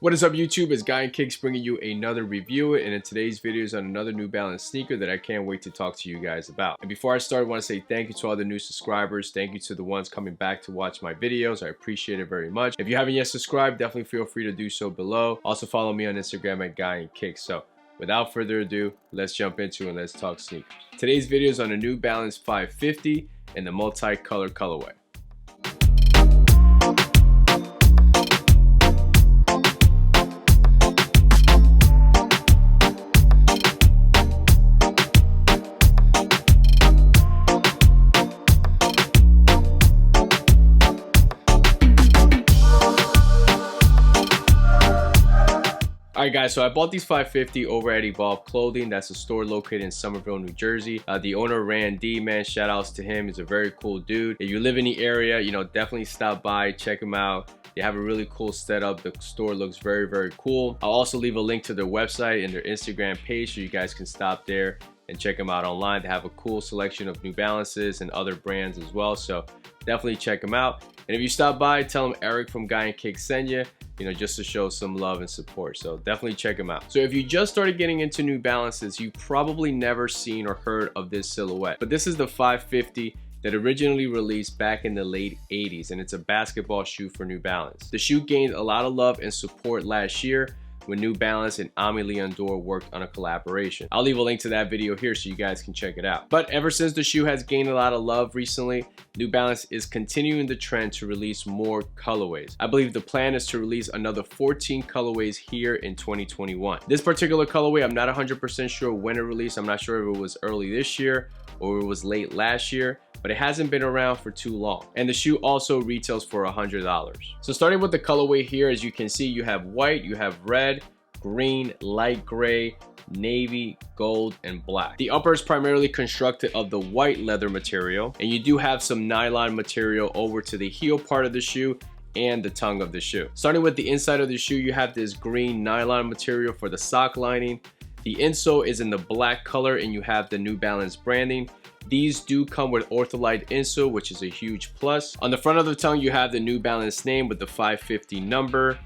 What is up YouTube, it's Guy and Kicks bringing you another review, and in today's video is on another New Balance sneaker that I can't wait to talk to you guys about. And before I start, I want to say thank you to all the new subscribers. Thank you to the ones coming back to watch my videos. I appreciate it very much. If you haven't yet subscribed, definitely feel free to do so below. Also follow me on Instagram at Guy and Kicks. So without further ado, let's jump into and let's talk sneakers. Today's video is on a New Balance 550 in the multicolor colorway. Alright guys, so I bought these 550 over at Evolve Clothing. That's a store located in Somerville, New Jersey. The owner, Randy, man, shout outs to him. He's a very cool dude. If you live in the area, definitely stop by, check him out. They have a really cool setup. The store looks very, very cool. I'll also leave a link to their website and their Instagram page so you guys can stop there and check them out online. They have a cool selection of New Balances and other brands as well, so definitely check them out. And if you stop by, tell them Eric from Guy and Kicks sent you, just to show some love and support. So definitely check them out. So if you just started getting into New Balances, you've probably never seen or heard of this silhouette, but this is the 550 that originally released back in the late 80s, and it's a basketball shoe for New Balance. The shoe gained a lot of love and support last year when New Balance and Aimé Leon Dore worked on a collaboration. I'll leave a link to that video here so you guys can check it out. But ever since the shoe has gained a lot of love recently, New Balance is continuing the trend to release more colorways. I believe the plan is to release another 14 colorways here in 2021. This particular colorway, I'm not 100% sure when it released. I'm not sure if it was early this year or it was late last year, but it hasn't been around for too long. And the shoe also retails for $100. So starting with the colorway here, as you can see, you have white, you have red, green, light gray, navy, gold, and black. The upper is primarily constructed of the white leather material, and you do have some nylon material over to the heel part of the shoe and the tongue of the shoe. Starting with the inside of the shoe, you have this green nylon material for the sock lining. The insole is in the black color, and you have the New Balance branding. These do come with Ortholite insole, which is a huge plus. On the front of the tongue, you have the New Balance name with the 550 number.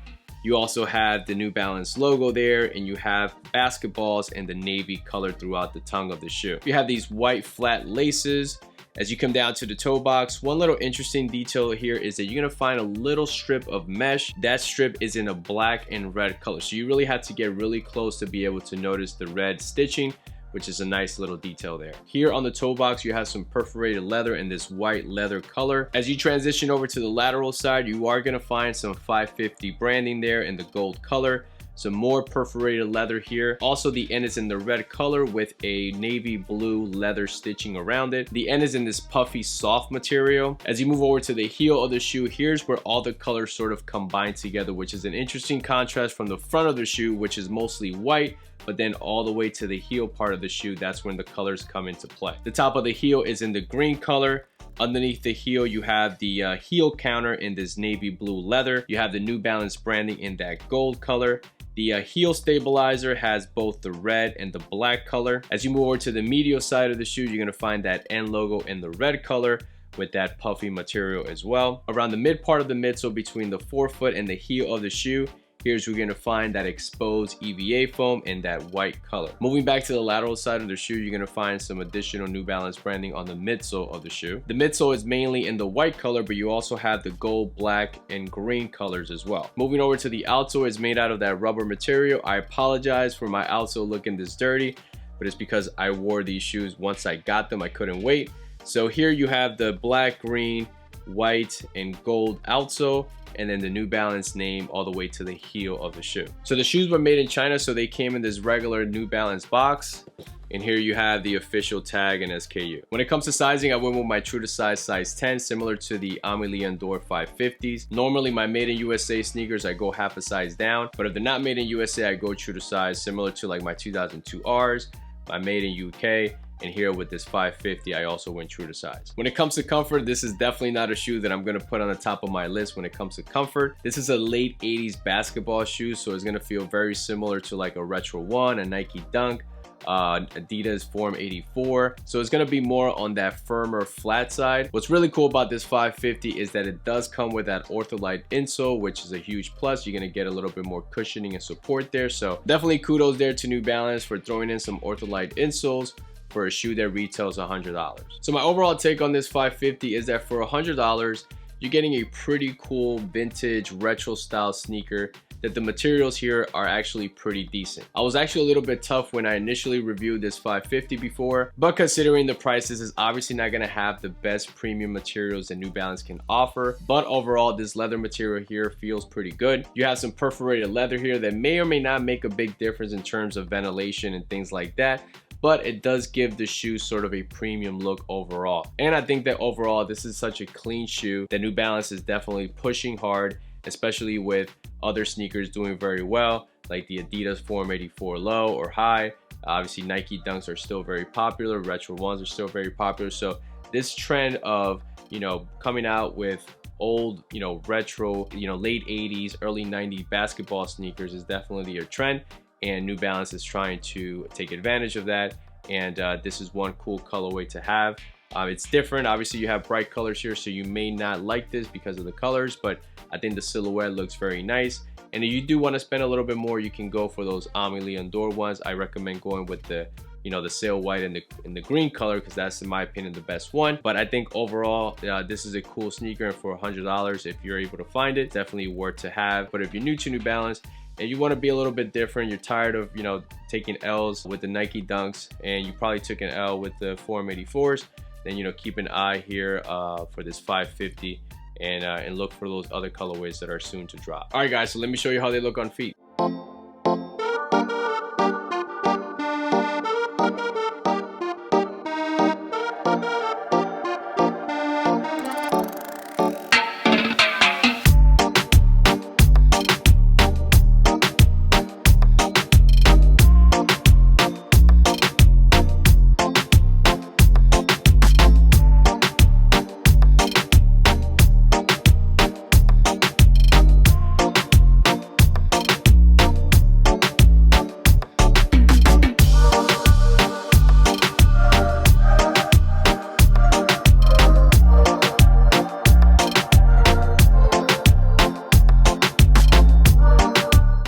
You also have the New Balance logo there, and you have basketballs and the navy color throughout the tongue of the shoe. You have these white flat laces. As you come down to the toe box, one little interesting detail here is that you're gonna find a little strip of mesh. That strip is in a black and red color, so you really have to get really close to be able to notice the red stitching, which is a nice little detail there. Here on the toe box, you have some perforated leather in this white leather color. As you transition over to the lateral side, you are gonna find some 550 branding there in the gold color. Some more perforated leather here. Also, the end is in the red color with a navy blue leather stitching around it. The end is in this puffy soft material. As you move over to the heel of the shoe, here's where all the colors sort of combine together, which is an interesting contrast from the front of the shoe, which is mostly white, but then all the way to the heel part of the shoe, that's when the colors come into play. The top of the heel is in the green color. Underneath the heel, you have the heel counter in this navy blue leather. You have the New Balance branding in that gold color. The heel stabilizer has both the red and the black color. As you move over to the medial side of the shoe, you're gonna find that N logo in the red color with that puffy material as well. Around the mid part of the midsole between the forefoot and the heel of the shoe, here's where you're gonna find that exposed EVA foam in that white color. Moving back to the lateral side of the shoe, you're gonna find some additional New Balance branding on the midsole of the shoe. The midsole is mainly in the white color, but you also have the gold, black, and green colors as well. Moving over to the outsole, is made out of that rubber material. I apologize for my outsole looking this dirty, but it's because I wore these shoes once I got them. I couldn't wait. So here you have the black, green, white, and gold outsole, and then the New Balance name all the way to the heel of the shoe. So the shoes were made in China, so they came in this regular New Balance box. And here you have the official tag and SKU. When it comes to sizing, I went with my true to size 10, similar to the Aimé Leon Dore 550s. Normally my made in USA sneakers, I go half a size down, but if they're not made in USA, I go true to size, similar to like my 2002 Rs, my made in UK, and here with this 550, I also went true to size. When it comes to comfort, this is definitely not a shoe that I'm gonna put on the top of my list when it comes to comfort. This is a late 80s basketball shoe, so it's gonna feel very similar to like a Retro 1, a Nike Dunk, Adidas Form 84, so it's going to be more on that firmer flat side. What's really cool about this 550 is that it does come with that Ortholite insole, which is a huge plus. You're going to get a little bit more cushioning and support there, so definitely kudos there to New Balance for throwing in some Ortholite insoles for a shoe that retails $100. So my overall take on this 550 is that for $100 you're getting a pretty cool vintage retro style sneaker, that the materials here are actually pretty decent. I was actually a little bit tough when I initially reviewed this 550 before, but considering the price, this is obviously not going to have the best premium materials that New Balance can offer, but overall this leather material here feels pretty good. You have some perforated leather here that may or may not make a big difference in terms of ventilation and things like that, but it does give the shoe sort of a premium look overall. And I think that overall this is such a clean shoe that New Balance is definitely pushing hard, especially with other sneakers doing very well, like the Adidas Form 84 low or high. Obviously Nike Dunks are still very popular, retro ones are still very popular. So this trend of, you know, coming out with old, you know, retro, you know, late 80s, early 90s basketball sneakers is definitely a trend, and New Balance is trying to take advantage of that. And this is one cool colorway to have. It's different. Obviously you have bright colors here, so you may not like this because of the colors, but I think the silhouette looks very nice. And if you do want to spend a little bit more, you can go for those Amelie Andor ones. I recommend going with the, you know, the sail white and the green color, because that's in my opinion the best one. But I think overall this is a cool sneaker, and for $100 if you're able to find it, definitely worth to have. But if you're new to New Balance and you want to be a little bit different, you're tired of, you know, taking L's with the Nike Dunks, and you probably took an L with the Form 84s, then, you know, keep an eye here for this 550 and look for those other colorways that are soon to drop. All right guys, so let me show you how they look on feet.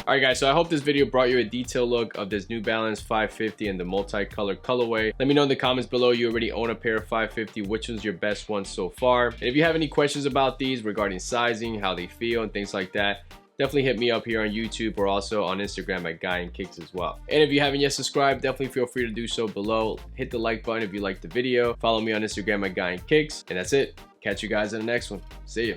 Alright guys, so I hope this video brought you a detailed look of this New Balance 550 and the multicolor colorway. Let me know in the comments below, you already own a pair of 550, which one's your best one so far. And if you have any questions about these regarding sizing, how they feel, and things like that, definitely hit me up here on YouTube or also on Instagram at Guy and Kicks as well. And if you haven't yet subscribed, definitely feel free to do so below. Hit the like button if you liked the video. Follow me on Instagram at Guy and Kicks. And that's it. Catch you guys in the next one. See ya.